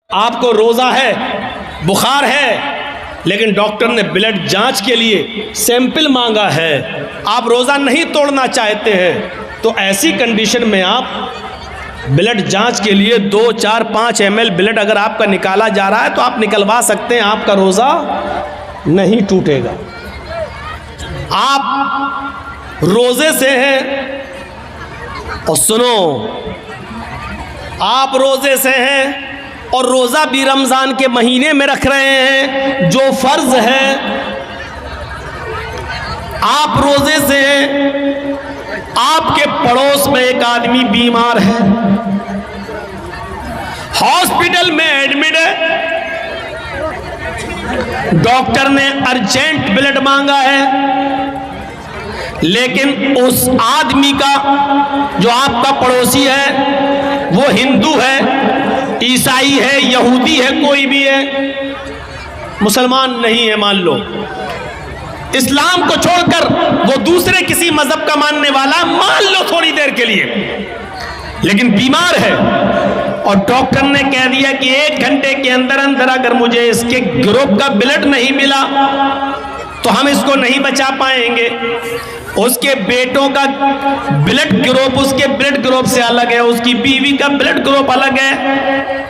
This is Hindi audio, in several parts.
आपको रोज़ा है, बुखार है, लेकिन डॉक्टर ने ब्लड जांच के लिए सैंपल मांगा है, आप रोज़ा नहीं तोड़ना चाहते हैं, तो ऐसी कंडीशन में आप ब्लड जांच के लिए 2, 4, 5 ml ब्लड अगर आपका निकाला जा रहा है तो आप निकलवा सकते हैं, आपका रोज़ा नहीं टूटेगा। आप रोज़े से हैं और सुनो, आप रोज़े से हैं और रोज़ा भी रमज़ान के महीने में रख रहे हैं जो फ़र्ज़ है। आप रोज़े से हैं, आपके पड़ोस में एक आदमी बीमार है, हॉस्पिटल में एडमिट है, डॉक्टर ने अर्जेंट ब्लड मांगा है, लेकिन उस आदमी का जो आपका पड़ोसी है वो हिंदू है, ईसाई है, यहूदी है, कोई भी है, मुसलमान नहीं है, मान लो इस्लाम को छोड़कर वो दूसरे किसी मजहब का मानने वाला, मान लो थोड़ी देर के लिए, लेकिन बीमार है और डॉक्टर ने कह दिया कि 1 घंटे के अंदर अंदर अगर मुझे इसके ग्रुप का ब्लड नहीं मिला तो हम इसको नहीं बचा पाएंगे। उसके बेटों का ब्लड ग्रुप उसके ब्लड ग्रुप से अलग है, उसकी बीवी का ब्लड ग्रुप अलग है,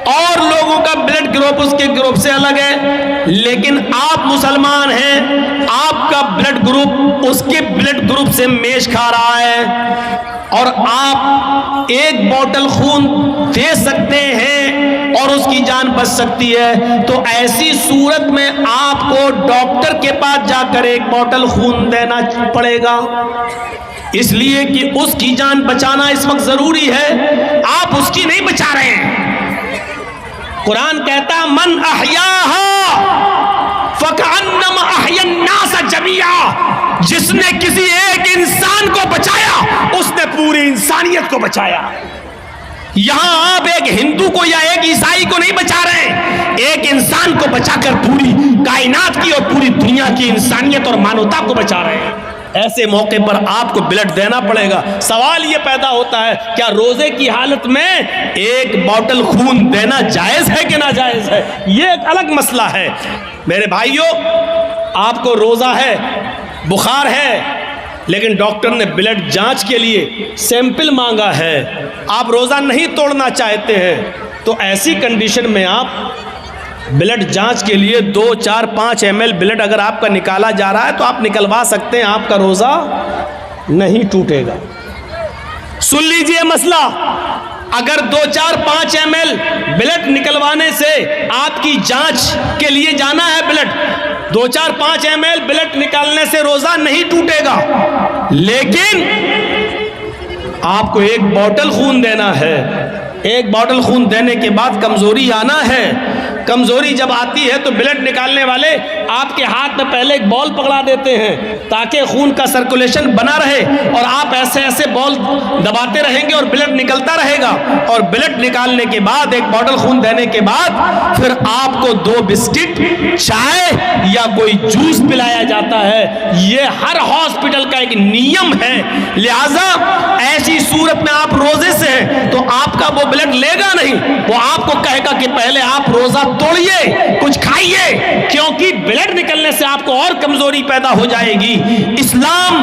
और लोगों का ब्लड ग्रुप उसके ग्रुप से अलग है, लेकिन आप मुसलमान हैं, आपका ब्लड ग्रुप उसके ब्लड ग्रुप से मेच खा रहा है और आप 1 बोतल खून दे सकते हैं और उसकी जान बच सकती है, तो ऐसी सूरत में आपको डॉक्टर के पास जाकर 1 बोतल खून देना पड़ेगा, इसलिए कि उसकी जान बचाना इस वक्त जरूरी है, आप उसकी नहीं बचा रहे हैं। कुरान कहता मन अहयाहा फकअन्नमा अहयन्नास जमीआ, जिसने किसी एक इंसान को बचाया उसने पूरी इंसानियत को बचाया। यहां आप एक हिंदू को या एक ईसाई को नहीं बचा रहे, एक इंसान को बचाकर पूरी कायनात की और पूरी दुनिया की इंसानियत और मानवता को बचा रहे हैं। ऐसे मौके पर आपको ब्लड देना पड़ेगा। सवाल यह पैदा होता है, क्या रोजे की हालत में 1 बोतल खून देना जायज है कि ना जायज है? यह एक अलग मसला है। मेरे भाइयों, आपको रोजा है, बुखार है, लेकिन डॉक्टर ने ब्लड जांच के लिए सैंपल मांगा है, आप रोज़ा नहीं तोड़ना चाहते हैं, तो ऐसी कंडीशन में आप ब्लड जांच के लिए 2, 4, 5 ml ब्लड अगर आपका निकाला जा रहा है तो आप निकलवा सकते हैं, आपका रोज़ा नहीं टूटेगा। सुन लीजिए मसला, अगर 2, 4, 5 ml ब्लड निकलवाने से आपकी जांच के लिए जाना है ब्लड, 2, 4, 5 ml ब्लड निकालने से रोजा नहीं टूटेगा, लेकिन आपको 1 बोतल खून देना है। 1 बोतल खून देने के बाद कमजोरी आना है। कमजोरी जब आती है तो ब्लड निकालने वाले आपके हाथ में पहले एक बॉल पकड़ा देते हैं ताकि खून का सर्कुलेशन बना रहे, और आप ऐसे ऐसे बॉल दबाते रहेंगे और ब्लड निकलता रहेगा, और ब्लड निकालने के बाद 1 बोतल खून देने के बाद फिर आपको 2 बिस्किट, चाय या कोई जूस पिलाया जाता है। ये हर हॉस्पिटल का एक नियम है। लिहाजा ऐसी सूरत में आप रोजे से हैं तो आपका वो ब्लड लेगा नहीं, वो आपको कहेगा कि पहले आप रोजा तोड़िए, कुछ खाइए, क्योंकि ब्लड निकलने से आपको और कमजोरी पैदा हो जाएगी। इस्लाम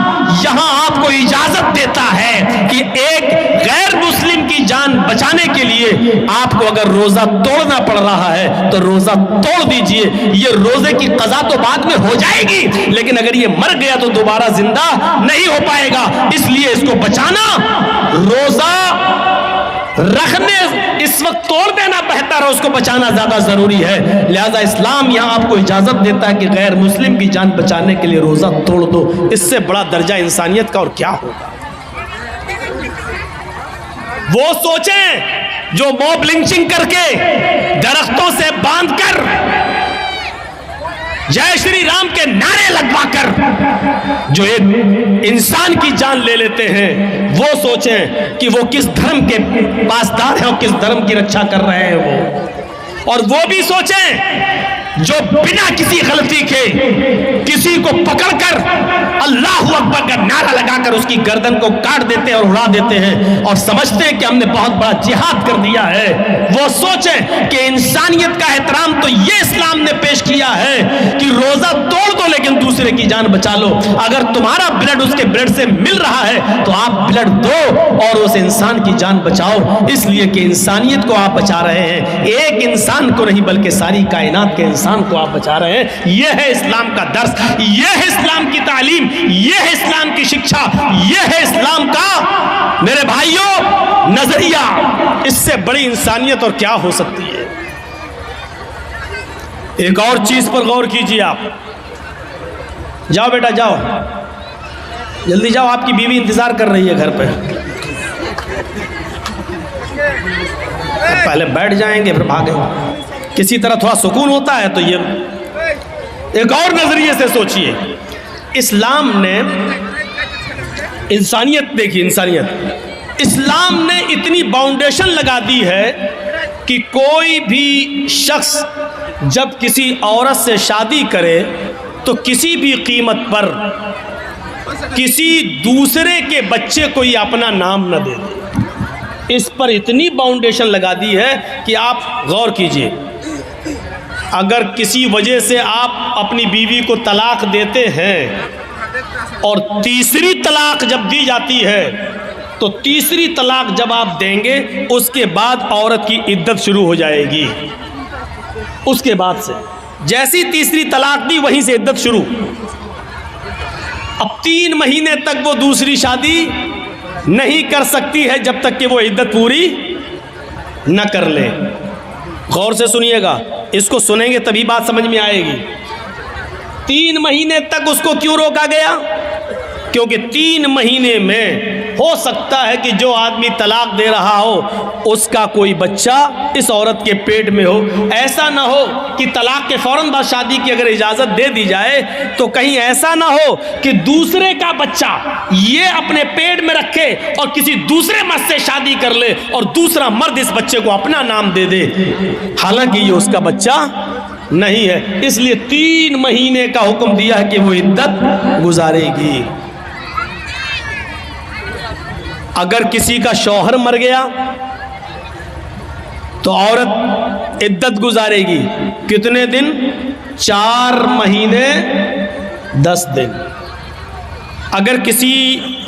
यहां आपको इजाजत देता है कि एक गैर मुस्लिम की जान बचाने के लिए आपको अगर रोजा तोड़ना पड़ रहा है तो रोजा तोड़ दीजिए। ये रोजे की कज़ा तो बाद में हो जाएगी, लेकिन अगर ये मर गया तो दोबारा जिंदा नहीं हो पाएगा, इसलिए इसको बचाना, रोजा रखने इस वक्त तोड़ देना बेहतर है, उसको बचाना ज्यादा जरूरी है। लिहाजा इस्लाम यहां आपको इजाजत देता है कि गैर मुस्लिम की जान बचाने के लिए रोजा तोड़ दो। इससे बड़ा दर्जा इंसानियत का और क्या होगा। वो सोचें जो मॉब लिंचिंग करके दरख्तों से बांधकर जय श्री राम के नारे लगवाकर जो एक इंसान की जान ले लेते हैं, वो सोचें कि वो किस धर्म के पासदार हैं और किस धर्म की रक्षा कर रहे हैं वो, और वो भी सोचें जो बिना किसी गलती के किसी को पकड़कर अल्लाह अकबर का नारा लगाकर उसकी गर्दन को काट देते हैं और उड़ा देते हैं और समझते हैं कि हमने बहुत बड़ा जिहाद कर दिया है। वो सोचें कि इंसानियत का एहतराम तो ये इस्लाम ने पेश किया है कि रोजा तोड़ दो लेकिन दूसरे की जान बचा लो। अगर तुम्हारा ब्लड उसके ब्लड से मिल रहा है तो आप ब्लड दो और उस इंसान की जान बचाओ, इसलिए कि इंसानियत को आप बचा रहे हैं। एक इंसान को नहीं बल्कि सारी कायनात के इंसान को आप बचा रहे हैं। यह है इस्लाम का दर्स, यह है इस्लाम की तालीम, यह है इस्लाम की शिक्षा, यह है इस्लाम का मेरे भाइयों नजरिया। इससे बड़ी इंसानियत और क्या हो सकती है। एक और चीज पर गौर कीजिए आप। जाओ बेटा जाओ, जल्दी जाओ, आपकी बीवी इंतजार कर रही है घर पे। पहले बैठ जाएंगे फिर भागेंगे। किसी तरह थोड़ा सुकून होता है तो ये एक और नजरिए से सोचिए। इस्लाम ने इंसानियत देखी, इंसानियत इस्लाम ने इतनी बाउंडेशन लगा दी है कि कोई भी शख्स जब किसी औरत से शादी करे तो किसी भी कीमत पर किसी दूसरे के बच्चे को ही अपना नाम न दे दे। इस पर इतनी बाउंडेशन लगा दी है कि आप गौर कीजिए, अगर किसी वजह से आप अपनी बीवी को तलाक देते हैं और तीसरी तलाक जब दी जाती है तो तीसरी तलाक जब आप देंगे उसके बाद औरत की इद्दत शुरू हो जाएगी। उसके बाद से जैसी तीसरी तलाक दी वहीं से इद्दत शुरू। अब 3 महीने तक वो दूसरी शादी नहीं कर सकती है जब तक कि वो इद्दत पूरी न कर ले। गौर से सुनिएगा, इसको सुनेंगे तभी बात समझ में आएगी। 3 महीने तक उसको क्यों रोका गया? क्योंकि 3 महीने में हो सकता है कि जो आदमी तलाक दे रहा हो उसका कोई बच्चा इस औरत के पेट में हो। ऐसा ना हो कि तलाक के फौरन बाद शादी की अगर इजाज़त दे दी जाए तो कहीं ऐसा ना हो कि दूसरे का बच्चा ये अपने पेट में रखे और किसी दूसरे मर्द से शादी कर ले और दूसरा मर्द इस बच्चे को अपना नाम दे दे, हालांकि ये उसका बच्चा नहीं है। इसलिए 3 महीने का हुक्म दिया है कि वो इद्दत गुजारेगी। अगर किसी का शौहर मर गया तो औरत इद्दत गुजारेगी कितने दिन? 4 महीने 10 दिन। अगर किसी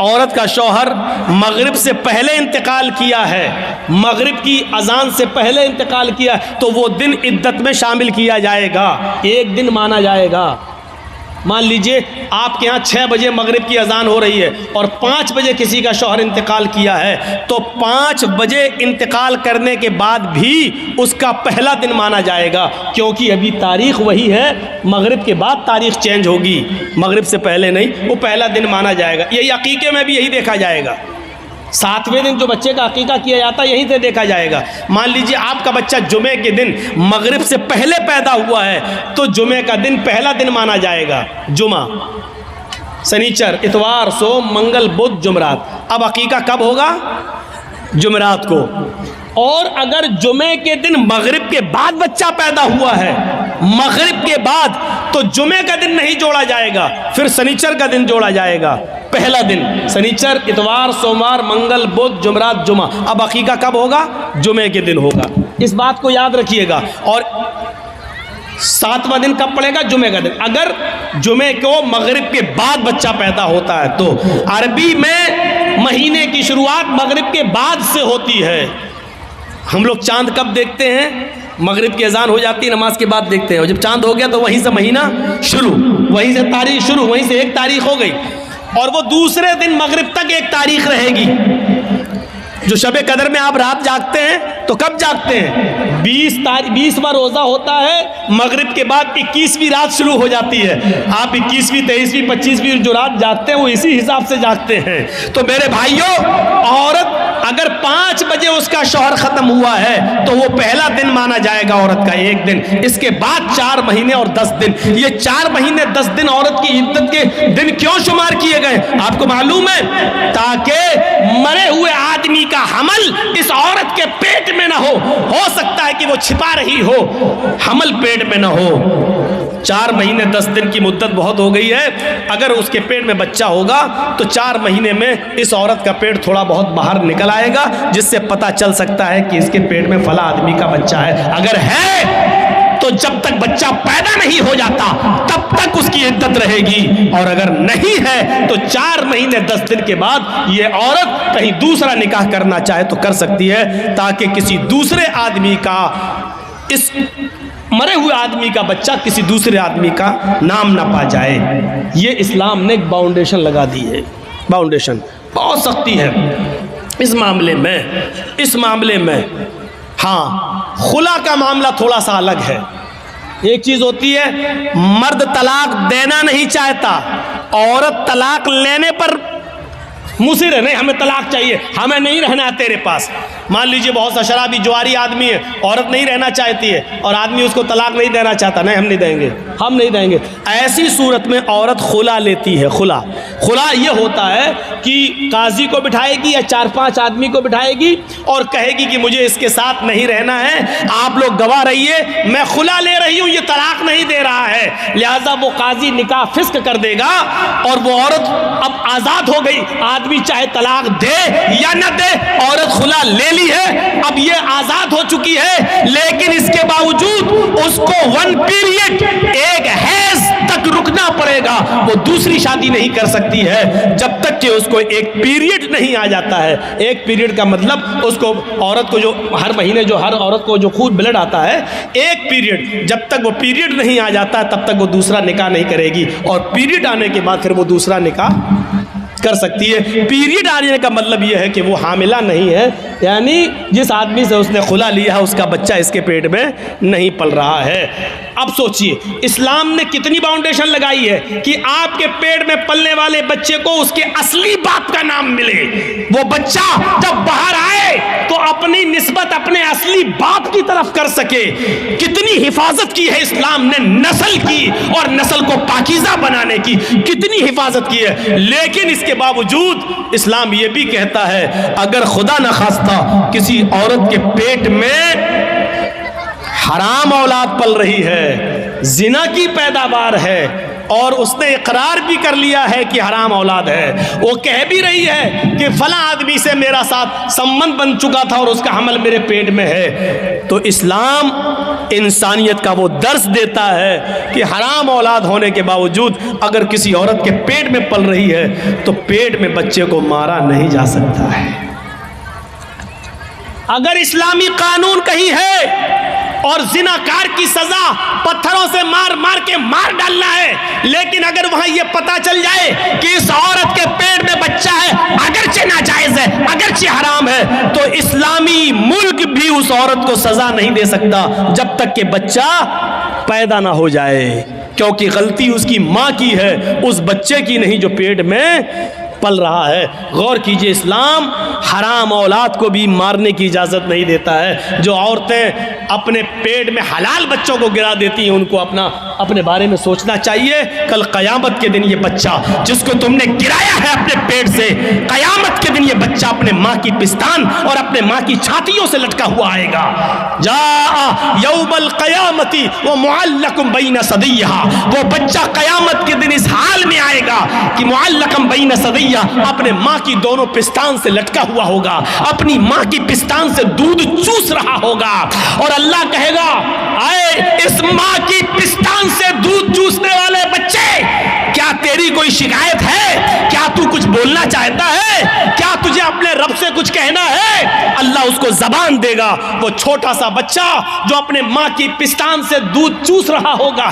औरत का शौहर मगरिब से पहले इंतकाल किया है, मगरिब की अजान से पहले इंतकाल किया तो वो दिन इद्दत में शामिल किया जाएगा, 1 दिन माना जाएगा। मान लीजिए आपके यहाँ 6 बजे मगरिब की अजान हो रही है और 5 बजे किसी का शौहर इंतकाल किया है तो 5 बजे इंतकाल करने के बाद भी उसका पहला दिन माना जाएगा, क्योंकि अभी तारीख वही है। मगरिब के बाद तारीख चेंज होगी, मगरिब से पहले नहीं, वो पहला दिन माना जाएगा। यही अकीके में भी यही देखा जाएगा। 7वें दिन जो बच्चे का अकीका किया जाता है यहीं से देखा जाएगा। मान लीजिए आपका बच्चा जुमे के दिन मगरिब से पहले पैदा हुआ है तो जुमे का दिन पहला दिन माना जाएगा। जुमा, शनिचर, इतवार, सोम, मंगल, बुध, जुमरात। अब अकीका कब होगा? जुमरात को। और अगर जुमे के दिन मगरिब के बाद बच्चा पैदा हुआ है, मगरिब के बाद, तो जुमे का दिन नहीं जोड़ा जाएगा, फिर शनिचर का दिन जोड़ा जाएगा। पहला दिन शनिचर, इतवार, सोमवार, मंगल, बुध, जुमरात, जुमा। अब अकीका कब होगा? जुमे के दिन होगा। इस बात को याद रखिएगा। और 7वां दिन कब पड़ेगा? जुमे का दिन। अगर जुमे को मगरिब के बाद बच्चा पैदा होता है तो अरबी में महीने की शुरुआत मगरिब के बाद से होती है। हम लोग चांद कब देखते हैं? मगरिब की अजान हो जाती है, नमाज के बाद देखते हैं। और जब चांद हो गया तो वहीं से महीना शुरू, वहीं से तारीख शुरू, वहीं से 1 तारीख हो गई और वो दूसरे दिन मगरिब तक 1 तारीख रहेगी। जो शबे कदर में आप रात जागते हैं तो कब जागते हैं? 20वां रोज़ा होता है, मगरिब के बाद 21वीं रात शुरू हो जाती है। आप 21वीं, 23वीं, 25वीं जो रात जागते हैं वो इसी हिसाब से जागते हैं। तो मेरे भाइयों, औरत अगर 5 बजे उसका शौहर खत्म हुआ है तो वो पहला दिन माना जाएगा औरत का, एक दिन। इसके बाद 4 महीने और 10 दिन। ये 4 महीने 10 दिन औरत की इद्दत के दिन क्यों शुमार किए गए आपको मालूम है? ताकि मरे हुए आदमी का हमल इस औरत के पेट में ना हो सकता है कि वो छिपा रही हो, हमल पेट में ना हो। 4 महीने 10 दिन की मुद्दत बहुत हो गई है। अगर उसके पेट में बच्चा होगा तो 4 महीने में इस औरत का पेट थोड़ा बहुत बाहर निकल आएगा, जिससे पता चल सकता है कि इसके पेट में फला आदमी का बच्चा है। अगर है तो जब तक बच्चा पैदा नहीं हो जाता तब तक उसकी इद्दत रहेगी, और अगर नहीं है तो 4 महीने 10 दिन के बाद ये औरत कहीं दूसरा निकाह करना चाहे तो कर सकती है, ताकि किसी दूसरे आदमी का, इस मरे हुए आदमी का बच्चा किसी दूसरे आदमी का नाम ना पा जाए। ये इस्लाम ने एक बाउंडेशन लगा दी है। बाउंडेशन बहुत सख्ती है इस मामले में। हाँ, खुला का मामला थोड़ा सा अलग है। एक चीज होती है, मर्द तलाक देना नहीं चाहता, औरत तलाक लेने पर मुसिर है, नहीं हमें तलाक चाहिए, हमें नहीं रहना तेरे पास। मान लीजिए बहुत सा शराबी जुआरी आदमी है, औरत नहीं रहना चाहती है और आदमी उसको तलाक नहीं देना चाहता, नहीं हम नहीं देंगे। ऐसी सूरत में औरत खुला लेती है। खुला ये होता है कि काजी को बिठाएगी या 4-5 आदमी को बिठाएगी और कहेगी कि मुझे इसके साथ नहीं रहना है, आप लोग गवाह रहिए, मैं खुला ले रही हूँ, ये तलाक नहीं दे रहा है। लिहाजा वो काजी निकाह फिस्क कर देगा और वो औरत अब आज़ाद हो गई। आदमी चाहे तलाक दे या न दे, औरत खुला ले ली है, अब ये आजाद हो चुकी है, लेकिन इसके बावजूद उसको 1 पीरियड, एक हैज तक रुकना पड़ेगा। वो दूसरी शादी नहीं कर सकती है जब तक कि उसको एक पीरियड नहीं आ जाता है। एक पीरियड का मतलब उसको, औरत को जो हर महीने जो हर औरत को जो खून ब्लड आता है, एक पीरियड, जब तक वो पीरियड नहीं आ जाता है तब तक वो दूसरा निकाह नहीं करेगी, और पीरियड आने के बाद फिर वो दूसरा निकाह कर सकती है। पीरियड आने का मतलब यह है कि वो हामिला नहीं है, यानी जिस आदमी से उसने खुला लिया है उसका बच्चा इसके पेट में नहीं पल रहा है। अब सोचिए, इस्लाम ने कितनी बाउंडेशन लगाई है कि आपके पेट में पलने वाले बच्चे को उसके असली बाप का नाम मिले। वो बच्चा जब बाहर आए तो अपनी निस्बत अपने असली बाप की तरफ कर सके। कितनी हिफाजत की है इस्लाम ने नस्ल की, और नस्ल को पाकीज़ा बनाने की कितनी हिफाजत की है। लेकिन इसके बावजूद इस्लाम ये भी कहता है, अगर खुदा न खास्ता किसी औरत के पेट में हराम औलाद पल रही है, जिना की पैदावार है, और उसने इकरार भी कर लिया है कि हराम औलाद है, वो कह भी रही है कि फला आदमी से मेरा साथ संबंध बन चुका था और उसका हमल मेरे पेट में है, तो इस्लाम इंसानियत का वो दर्स देता है कि हराम औलाद होने के बावजूद अगर किसी औरत के पेट में पल रही है तो पेट में बच्चे को मारा नहीं जा सकता है। अगर इस्लामी कानून कहीं है और जिनाकार की सजा पत्थरों से मार मार के मार डालना है, लेकिन अगर वहां यह पता चल जाए कि इस औरत के पेट में बच्चा है, अगरचे नाजायज है, अगरचे हराम है, तो इस्लामी मुल्क भी उस औरत को सजा नहीं दे सकता जब तक कि बच्चा पैदा ना हो जाए, क्योंकि गलती उसकी मां की है, उस बच्चे की नहीं जो पेट में पल रहा है। गौर कीजिए, इस्लाम हराम औलाद को भी मारने की इजाज़त नहीं देता है। जो औरतें अपने पेट में हलाल बच्चों को गिरा देती हैं, उनको अपने बारे में सोचना चाहिए। कल क़यामत के दिन ये बच्चा जिसको तुमने गिराया है अपने पेट से, क़यामत के दिन ये बच्चा अपने माँ की पिस्तान और अपने माँ की छातियों से लटका हुआ आएगा। जा यौमल क़यामती व मुअल्लकुम बैन सदियहा, वो बच्चा क़यामत के दिन इस हाल में आएगा कि मुअल्लकुम बैन सदियहा, अपने माँ की दोनों पिस्तान से लटका हुआ होगा, अपनी माँ की पिस्तान से दूध चूस रहा होगा, और अल्लाह कहेगा, आए इस माँ की पिस्तान से दूध चूसने वाले बच्चे, क्या तेरी कोई शिकायत है? क्या तू कुछ बोलना चाहता है? क्या तुझे अपने रब से कुछ कहना है? अल्लाह उसको जबान देगा। वो छोटा सा बच्चा जो अपने माँ की पिस्तान से दूध चूस रहा होगा,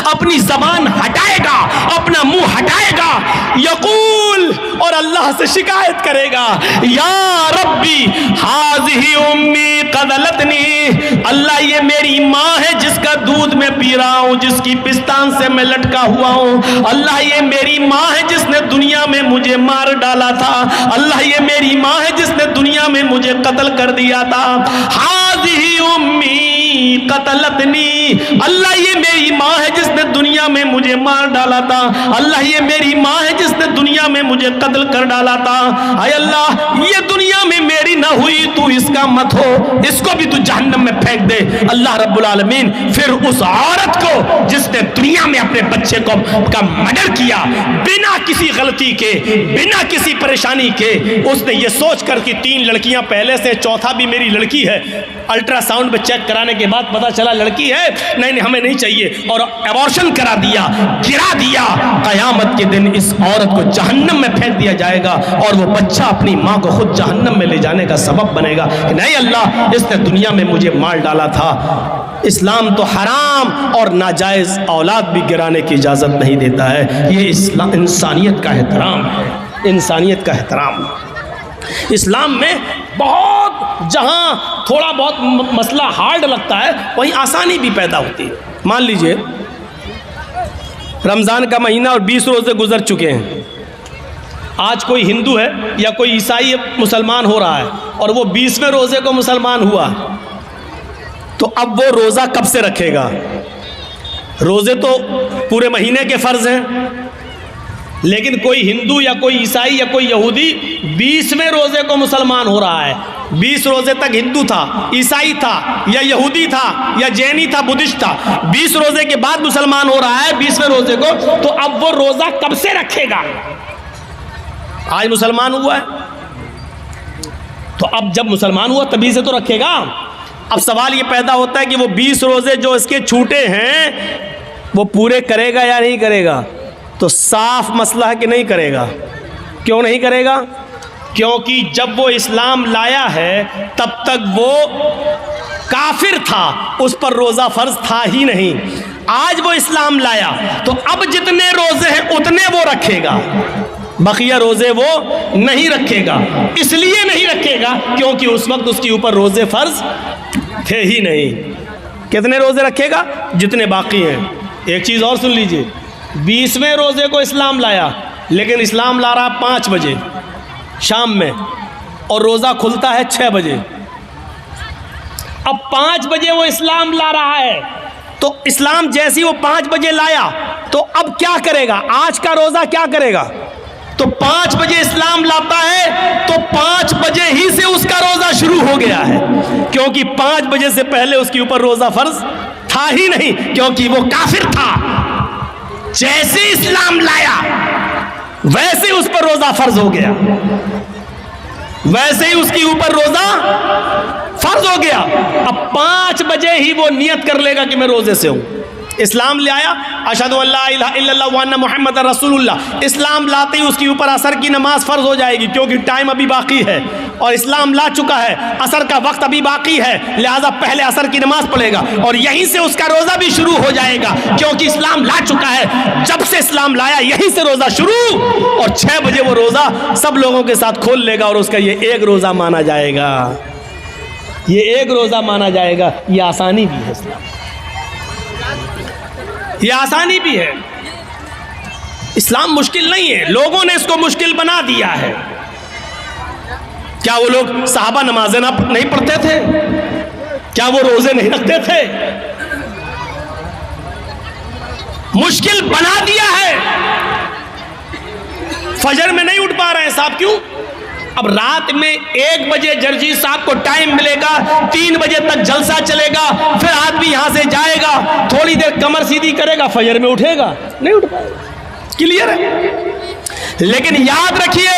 अपनी जबान हटाएगा, अपना मुंह हटाएगा, यकूल और अल्लाह से शिकायत करेगा, या रब्बी हाज़िही उम्मी क़दलतनी, अल्लाह ये मेरी माँ है जिसका दूध मैं पी रहा हूँ, जिसकी पिस्तान से मैं लटका हुआ हूँ। अल्लाह ये मेरी माँ है जिसने दुनिया में मुझे मार डाला था। अल्लाह ये मेरी माँ है जिसने दुनिया में मुझे कत्ल कर दिया था। हाज़िही उम्मी क़तलतनी, अल्लाह ये मेरी माँ है जिसने दुनिया में मुझे मार डाला था। अल्लाह ये मेरी माँ है जिसने दुनिया में मुझे कत्ल कर डाला था। आय अल्लाह ये दुनिया में मेरी ना हुई, तू इसका मत हो, इसको भी तू जहन्नम में फेंक दे। अल्लाह रब्बुल आलमीन फिर उस औरत को जिसने दुनिया में अपने बच्चे को का मर्डर किया बिना किसी गलती के, बिना किसी परेशानी के, उसने ये सोच कर कि 3 लड़कियां पहले से, चौथा भी मेरी लड़की है, अल्ट्रासाउंड में चेक कराने के बाद पता चला लड़की है, नहीं हमें नहीं चाहिए, और एबॉर्शन करा दिया, गिरा दिया। कयामत के दिन इस औरत को जहन्नम में फेंक दिया जाएगा और वो बच्चा अपनी माँ को खुद जहन्नम में ले जाने का सबब बनेगा कि नहीं अल्लाह इसने दुनिया में मुझे मार डाला था। इस्लाम तो हराम और नाजायज़ औलाद भी गिराने की इजाज़त नहीं देता है। ये इस्लाम इंसानियत का एहतराम है, इंसानियत का एहतराम। इस्लाम में बहुत जहाँ थोड़ा बहुत मसला हार्ड लगता है वहीं आसानी भी पैदा होती है। मान लीजिए रमज़ान का महीना और 20 रोज़े गुजर चुके हैं। आज कोई हिंदू है या कोई ईसाई मुसलमान हो रहा है और वो 20वें रोज़े को मुसलमान हुआ, तो अब वो रोज़ा कब से रखेगा? रोज़े तो पूरे महीने के फ़र्ज़ हैं, लेकिन कोई हिंदू या कोई ईसाई या कोई यहूदी 20वें रोज़े को मुसलमान हो रहा है। 20 रोज़े तक हिंदू था, ईसाई था या यहूदी था या जैनी था, बुद्धिस्ट था, 20 रोज़े के बाद मुसलमान हो रहा है 20वें रोज़े को, तो अब वो रोज़ा कब से रखेगा? आज मुसलमान हुआ है तो अब जब मुसलमान हुआ तभी से तो रखेगा। अब सवाल ये पैदा होता है कि वो 20 रोज़े जो इसके छूटे हैं वो पूरे करेगा या नहीं करेगा? तो साफ मसला है कि नहीं करेगा। क्यों नहीं करेगा? क्योंकि जब वो इस्लाम लाया है तब तक वो काफिर था, उस पर रोज़ा फ़र्ज था ही नहीं। आज वो इस्लाम लाया तो अब जितने रोज़े हैं उतने वो रखेगा, बकिया रोज़े वो नहीं रखेगा। इसलिए नहीं रखेगा क्योंकि उस वक्त उसके ऊपर रोज़े फ़र्ज थे ही नहीं। कितने रोज़े रखेगा? जितने बाकी हैं। एक चीज़ और सुन लीजिए, 20वें रोज़े को इस्लाम लाया, लेकिन इस्लाम ला रहा 5 बजे शाम में और रोज़ा खुलता है 6 बजे। अब 5 बजे वो इस्लाम ला रहा है, तो इस्लाम जैसी वो 5 बजे लाया तो अब क्या करेगा? आज का रोज़ा क्या करेगा? तो 5 बजे इस्लाम लाता है तो 5 बजे ही से उसका रोज़ा शुरू हो गया है, क्योंकि 5 बजे से पहले उसके ऊपर रोज़ा फ़र्ज था ही नहीं, क्योंकि वो काफिर था। जैसे इस्लाम लाया वैसे उस पर रोज़ा फ़र्ज हो गया, वैसे ही उसके ऊपर रोज़ा फ़र्ज हो गया। अब 5 बजे ही वो नियत कर लेगा कि मैं रोज़े से हूँ। इस्लाम ले आया, अशहदु अल्ला इलाहा इल्लल्लाह व अन्ना मुहम्मद रसूलुल्लाह, इस्लाम लाते ही उसके ऊपर असर की नमाज फ़र्ज हो जाएगी, क्योंकि टाइम अभी बाकी है और इस्लाम ला चुका है, असर का वक्त अभी बाकी है, लिहाजा पहले असर की नमाज पढ़ेगा और यहीं से उसका रोज़ा भी शुरू हो जाएगा, क्योंकि इस्लाम ला चुका है। जब से इस्लाम लाया यहीं से रोज़ा शुरू, और 6 बजे वो रोज़ा सब लोगों के साथ खोल लेगा और उसका ये एक रोज़ा माना जाएगा, ये एक रोज़ा माना जाएगा। ये आसानी भी है इस्लाम, ये आसानी भी है। इस्लाम मुश्किल नहीं है, लोगों ने इसको मुश्किल बना दिया है। क्या वो लोग सहाबा नमाजें नहीं पढ़ते थे? क्या वो रोजे नहीं रखते थे? मुश्किल बना दिया है। फजर में नहीं उठ पा रहे हैं साहब, क्यों? अब रात में 1 बजे जर्जी साहब को टाइम मिलेगा, 3 बजे तक जलसा चलेगा, फिर आदमी यहां से जाएगा, थोड़ी देर कमर सीधी करेगा, फजर में उठेगा नहीं, उठ पाएगा। क्लियर है? लेकिन याद रखिए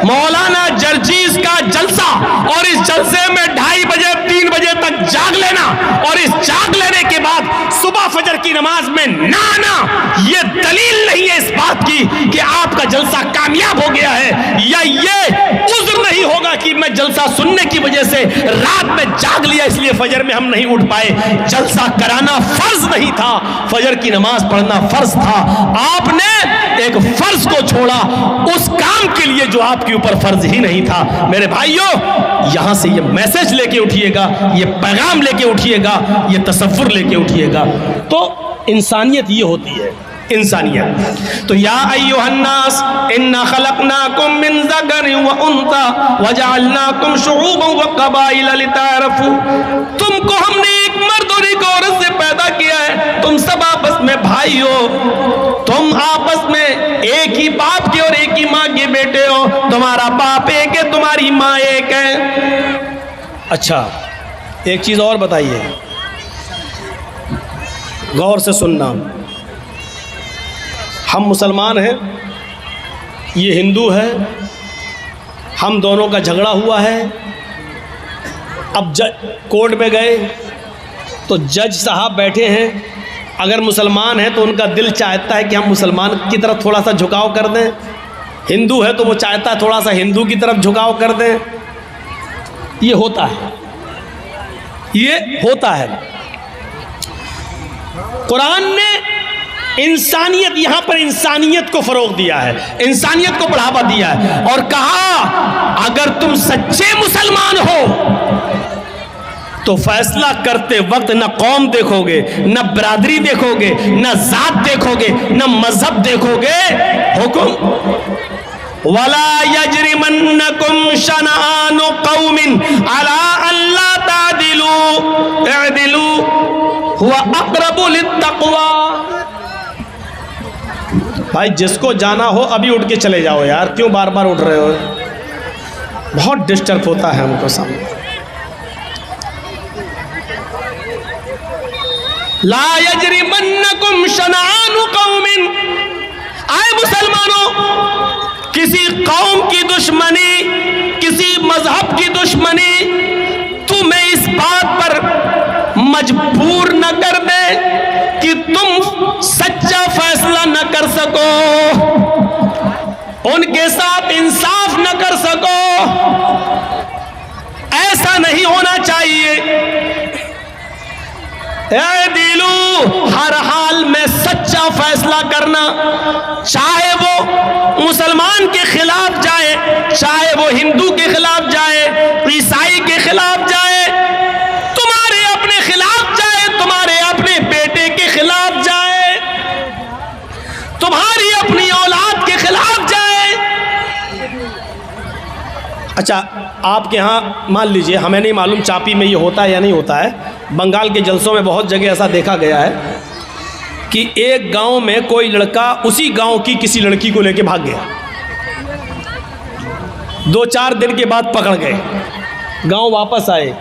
मौलाना जर्जीज का जलसा, और इस जलसे में 2:30 बजे 3 बजे तक जाग लेना, और इस जाग लेने के बाद सुबह फजर की नमाज में ना आना ये दलील नहीं है इस बात की कि आपका जलसा कामयाब हो गया है, या ये उज़्र नहीं होगा कि मैं जलसा सुनने की वजह से रात में जाग लिया इसलिए फजर में हम नहीं उठ पाए। जलसा कराना फर्ज नहीं था, फजर की नमाज पढ़ना फर्ज था। आपने एक फर्ज को छोड़ा उस काम के लिए जो आपके ऊपर फर्ज ही नहीं था। मेरे भाइयों, यहां से ये मैसेज लेके उठिएगा, ये पैगाम लेके उठिएगा, ये तसव्वुर लेके उठिएगा। तो इंसानियत ये होती है, इंसानियत। तो या अय्युहन्नास इन्ना खलकनाकुम मिन ज़करिन व उन्सा व जअलनाकुम शुऊबन व क़बाइल लितारफू, तुमको हमने एक मर्द और एक औरत से पैदा किया है, तुम सब आपस में भाई हो, तुम आपस में एक ही बाप के और एक ही माँ के बेटे हो, तुम्हारा बाप एक है, तुम्हारी माँ एक है। अच्छा, एक चीज और बताइए, गौर से सुनना। हम मुसलमान हैं, ये हिंदू है, हम दोनों का झगड़ा हुआ है। अब कोर्ट में गए तो जज साहब बैठे हैं, अगर मुसलमान है तो उनका दिल चाहता है कि हम मुसलमान की तरफ थोड़ा सा झुकाव कर दें, हिंदू है तो वो चाहता है थोड़ा सा हिंदू की तरफ झुकाव कर दें। ये होता है, ये होता है। कुरान ने इंसानियत, यहां पर इंसानियत को फरोग दिया है, इंसानियत को बढ़ावा दिया है और कहा अगर तुम सच्चे मुसलमान हो तो फैसला करते वक्त न कौम देखोगे, न बरादरी देखोगे, न जात देखोगे, न मजहब देखोगे, हुक्म वला यजरिमन्नकुम शनआनु कौमिन अला अल्ला तादिलू इअदिलू हुवा अक़रबु लित्तक़वा। भाई जिसको जाना हो अभी उठ के चले जाओ यार, क्यों बार बार उठ रहे हो? बहुत डिस्टर्ब होता है हमको सामने। ला यजरिमन्नकुम शनआनु कौमिन, आए मुसलमानों, किसी कौम की दुश्मनी, किसी मजहब की दुश्मनी तुम्हें इस बात पर मजबूर न कर दे कि तुम सच्चा फैसला न कर सको, उनके साथ इंसाफ न कर सको। ऐसा नहीं होना चाहिए। ऐ दिलू, हर हाल में सच्चा फैसला करना, चाहे वो मुसलमान के खिलाफ जाए, चाहे वो हिंदू के खिलाफ जाए, ईसाई के खिलाफ जाए, तुम्हारे अपने खिलाफ जाए, तुम्हारे अपने बेटे के खिलाफ जाए, तुम्हारी अपनी औलाद के खिलाफ जाए। अच्छा, आपके यहाँ मान लीजिए, हमें नहीं मालूम चापी में ये होता है या नहीं होता है, बंगाल के जलसों में बहुत जगह ऐसा देखा गया है कि एक गांव में कोई लड़का उसी गांव की किसी लड़की को लेके भाग गया, 2-4 दिन के बाद पकड़ गए, गांव वापस आए।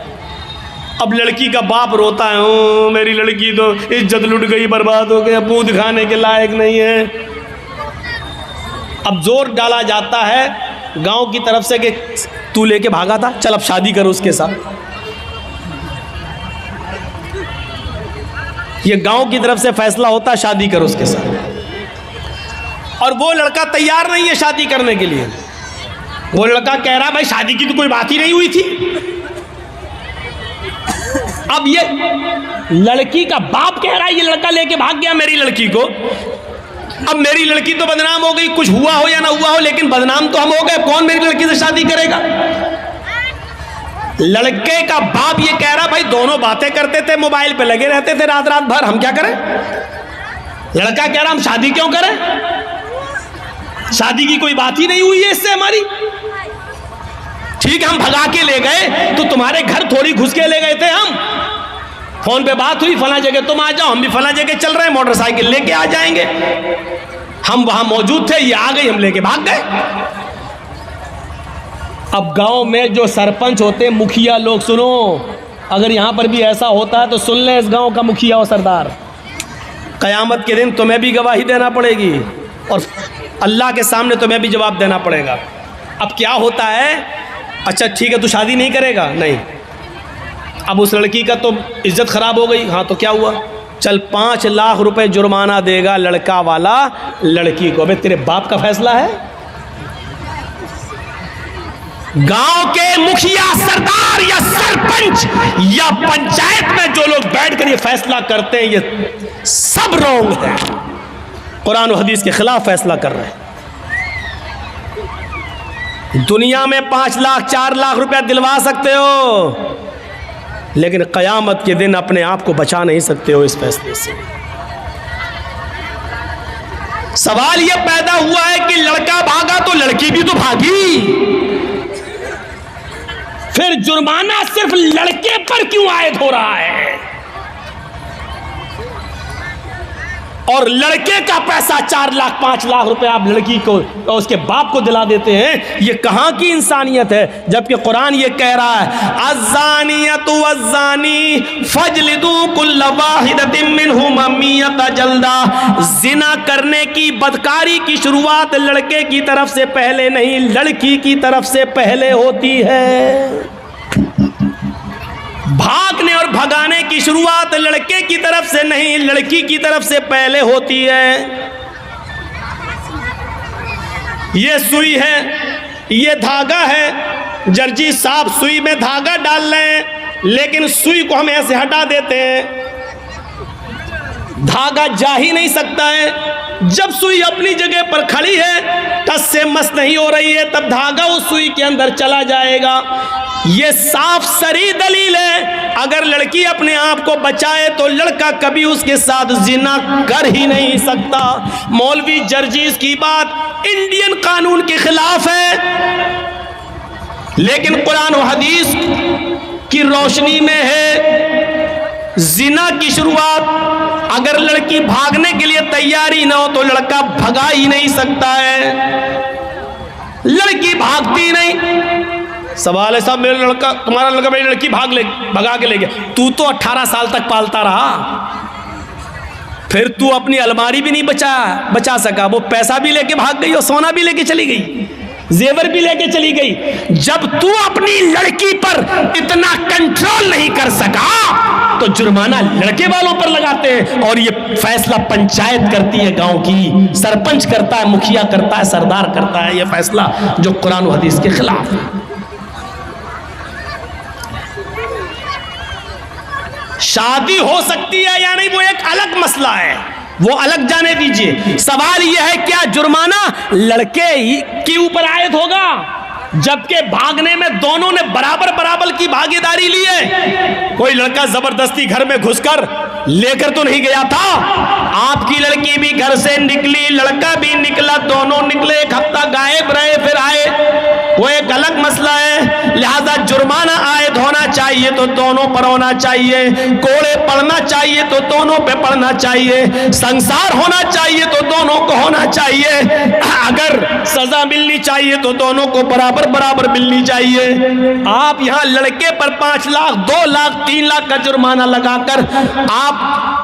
अब लड़की का बाप रोता है, ओ मेरी लड़की तो इज्जत लुट गई, बर्बाद हो गया, मुंह दिखाने के लायक नहीं है। अब जोर डाला जाता है गांव की तरफ से कि तू लेके भागा था, चल अब शादी करो उसके साथ। ये गांव की तरफ से फैसला होता है, शादी करो उसके साथ। और वो लड़का तैयार नहीं है शादी करने के लिए। वो लड़का कह रहा भाई शादी की तो कोई बात ही नहीं हुई थी। अब ये लड़की का बाप कह रहा है ये लड़का लेके भाग गया मेरी लड़की को। अब मेरी लड़की तो बदनाम हो गई, कुछ हुआ हो या ना हुआ हो, लेकिन बदनाम तो हम हो गए। कौन मेरी लड़की से शादी करेगा? लड़के का बाप ये कह रहा भाई दोनों बातें करते थे, मोबाइल पे लगे रहते थे रात रात भर, हम क्या करें? लड़का कह रहा हम शादी क्यों करें, शादी की कोई बात ही नहीं हुई है इससे हमारी। ठीक है, हम भगा के ले गए तो तुम्हारे घर थोड़ी घुस के ले गए थे हम। फोन पे बात हुई, फला जगह तुम आ जाओ, हम भी फला जगह चल रहे हैं, मोटरसाइकिल लेके आ जाएंगे। हम वहां मौजूद थे, ये आ गई, हम लेके भाग गए। अब गांव में जो सरपंच होते हैं, मुखिया लोग, सुनो, अगर यहां पर भी ऐसा होता है तो सुन लें, इस गांव का मुखिया और सरदार, कयामत के दिन तुम्हें भी गवाही देना पड़ेगी और अल्लाह के सामने तुम्हें भी जवाब देना पड़ेगा। अब क्या होता है, अच्छा ठीक है तू शादी नहीं करेगा, नहीं, अब उस लड़की का तो इज्जत खराब हो गई, हाँ तो क्या हुआ, चल 5 लाख रुपए जुर्माना देगा लड़का वाला लड़की को। अबे तेरे बाप का फैसला है? गांव के मुखिया, सरदार या सरपंच या पंचायत में जो लोग बैठकर ये फैसला करते हैं, ये सब रॉन्ग है, कुरान और हदीस के खिलाफ फैसला कर रहे हैं। दुनिया में 5 लाख 4 लाख रुपया दिलवा सकते हो, लेकिन कयामत के दिन अपने आप को बचा नहीं सकते हो इस फैसले से। सवाल यह पैदा हुआ है कि लड़का भागा तो लड़की भी तो भागी, फिर जुर्माना सिर्फ लड़के पर क्यों आयद हो रहा है? और लड़के का पैसा 4 लाख 5 लाख रुपए आप लड़की को और उसके बाप को दिला देते हैं। ये कहां की इंसानियत है? जबकि कुरान ये कह रहा है, अज़्ज़ानियतु वज़्ज़ानी फ़ज्लिदू कुल्ल वाहिदतिन मिनहुमा मियता जल्दा। जिना करने की, बदकारी की शुरुआत लड़के की तरफ से पहले नहीं, लड़की की तरफ से पहले होती है। भागने और भगाने की शुरुआत लड़के की तरफ से नहीं, लड़की की तरफ से पहले होती है। ये सुई है, ये धागा है, दर्जी साहब सुई में धागा डाल रहे हैं, लेकिन सुई को हम ऐसे हटा देते हैं, धागा जा ही नहीं सकता है। जब सुई अपनी जगह पर खड़ी है, टस से मस नहीं हो रही है, तब धागा उस सुई के अंदर चला जाएगा। ये साफ सरी दलील है, अगर लड़की अपने आप को बचाए तो लड़का कभी उसके साथ जिना कर ही नहीं सकता। मौलवी जर्जीस की बात इंडियन कानून के खिलाफ है, लेकिन कुरान और हदीस की रोशनी में है। जिना की शुरुआत अगर लड़की भागने के लिए तैयारी ना हो तो लड़का भगा ही नहीं सकता है। लड़की भागती नहीं। सवाल है साहब, मेरा लड़का, तुम्हारा लड़का मेरी लड़की भगा के ले गया, तू तो 18 साल तक पालता रहा, फिर तू अपनी अलमारी भी नहीं बचा सका। वो पैसा भी लेके भाग गई और सोना भी लेके चली गई, जेवर भी लेके चली गई। जब तू अपनी लड़की पर इतना कंट्रोल नहीं कर सका तो जुर्माना लड़के वालों पर लगाते हैं, और ये फैसला पंचायत करती है, गांव की सरपंच करता है, मुखिया करता है, सरदार करता है। ये फैसला जो कुरान और हदीस के खिलाफ है। शादी हो सकती है या नहीं वो एक अलग मसला है, वो अलग जाने दीजिए। सवाल यह है क्या जुर्माना लड़के ही के ऊपर आयद होगा, जबकि भागने में दोनों ने बराबर बराबर की भागीदारी ली है। कोई लड़का जबरदस्ती घर में घुसकर लेकर तो नहीं गया था। आपकी लड़की भी घर से निकली, लड़का भी निकला, दोनों निकले, 1 हफ्ता गायब रहे, फिर आए, वो एक अलग मसला है। लिहाजा जुर्माना आयद होना चाहिए तो दोनों पर होना चाहिए, कोड़े पड़ना चाहिए तो दोनों पे पड़ना चाहिए, संसार होना चाहिए तो दोनों को होना चाहिए, अगर सजा मिलनी चाहिए तो दोनों को बराबर बराबर मिलनी चाहिए। आप यहां लड़के पर 5 लाख 2 लाख 3 लाख का जुर्माना लगाकर आप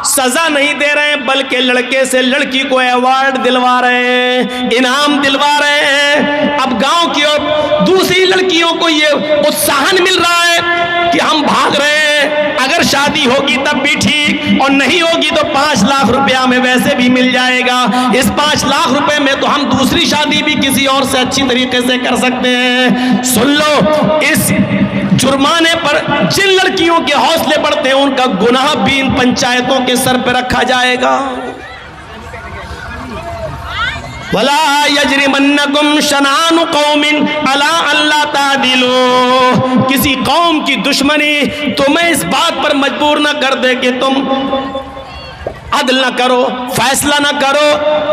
सजा नहीं दे रहे हैं, बल्कि लड़के से लड़की को अवार्ड दिलवा रहे हैं, इनाम दिलवा रहे हैं। अब गांव की और दूसरी लड़कियों को ये उत्साहन मिल रहा है कि हम भाग रहे हैं, अगर शादी होगी तब भी ठीक, और नहीं होगी तो 5 लाख रुपया में वैसे भी मिल जाएगा। इस 5 लाख रुपए में तो हम दूसरी शादी भी किसी और से अच्छी तरीके से कर सकते हैं। सुन लो, इस जुर्माने पर जिन लड़कियों के हौसले बढ़ते हैं उनका गुनाह भी इन पंचायतों के सर पर रखा जाएगा। वला यजरिमन्नकुम शनानु कौमिन अला अल्ला तादिलू, किसी कौम की दुश्मनी तुम्हें इस बात पर मजबूर न कर दे कि तुम अदल न करो, फैसला न करो,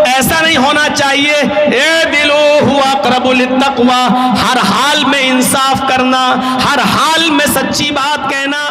ऐसा नहीं होना चाहिए। ए दिलो हुआ अक़रबु लित्तक़वा, हर हाल में इंसाफ करना, हर हाल में सच्ची बात कहना।